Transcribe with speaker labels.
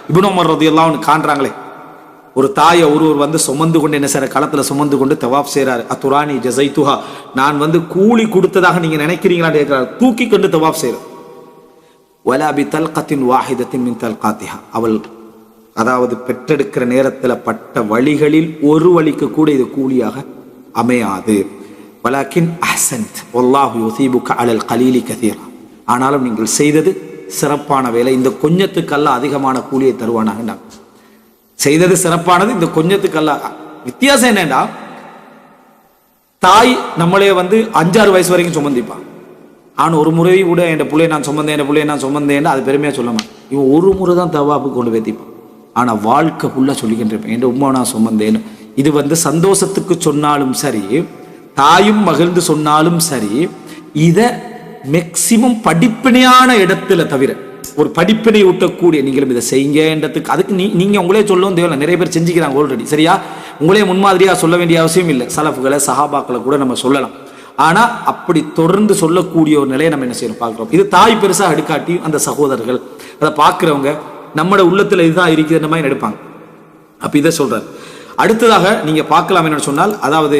Speaker 1: இப்னு Umar ரலியல்லாஹு அன்ஹு காண்றாங்களே, ஒரு தாயை ஒருவர் வந்து சுமந்து கொண்டு என்ன செய்யற, களத்துல சுமந்து கொண்டு தவாப் செய்யறாரு. அத்துரானி ஜஸைத்துஹா, நான் வந்து கூலி கொடுத்ததாக நீங்க நினைக்கிறீங்களான்னு கேட்கிறார். தூக்கி கொண்டு தவாப் செய்யறார். வலா பி தல்கத்தின் வாஹிதத்தின் மின் தல்காத்திஹா, அவள் அதாவது பெற்றெடுக்கிற நேரத்தில் பட்ட வழிகளில் ஒரு வழிக்கு கூட இது கூலியாக அமையாது. வலாக்கின் அஹ்சன்த் வல்லாஹு யுஸீபுக அலல் கலீலி கதீரா, ஆனாலும் நீங்கள் செய்தது சிறப்பான வேலை, இந்த கொஞ்சத்துக்கு அல்லாஹ் அதிகமான கூலியை தருவானாக. செய்தது சிறப்பானது, இந்த கொஞ்சத்துக்கு அல்லாஹ். வித்தியாசம் என்னன்னா, தாய் நம்மளே வந்து 5-6 வயசு வரைக்கும் சுமந்திப்பான். ஆனால் ஒரு முறை கூட என் பிள்ளையை நான் சுமந்தேன் அது பெருமையாக சொல்ல மாட்டேன். இவன் ஒரு முறை தான் தவாப்பு கொண்டு வைத்திப்பான். ஆனால் வாழ்க்கை ஃபுல்லாக சொல்லிக்கிட்டு இருப்பேன், என் உம்மா நான் சுமந்தேன்னு. இது வந்து சந்தோஷத்துக்கு சொன்னாலும் சரி, தாயும் மகிழ்ந்து சொன்னாலும் சரி, இதை மேக்சிமம் படிப்பினையான இடத்துல தவிர, ஒரு படிப்பினை ஊட்டக்கூடிய நீங்களும் இதை செய்யுங்கன்றதுக்கு, அதுக்கு நீங்க உங்களே சொல்லவும் தேவையில்லை. நிறைய பேர் செஞ்சுக்கிறாங்க ஆல்ரெடி. சரியா? உங்களே முன்மாதிரியா சொல்ல வேண்டிய அவசியம் இல்லை. சலஃப்களை சஹாபாக்களை கூட நம்ம சொல்லலாம். ஆனா அப்படி தொடர்ந்து சொல்லக்கூடிய ஒரு நிலையை நம்ம என்ன செய்யணும் பார்க்கிறோம். இது தாய் பெருசாக எடுக்காட்டி அந்த சகோதரர்கள் அதை பார்க்கிறவங்க நம்மளோட உள்ளத்துல இதுதான் இருக்கிற மாதிரி எடுப்பாங்க. அப்ப இதை சொல்றாரு. அடுத்ததாக நீங்க பார்க்கலாம் என்னன்னு சொன்னால், அதாவது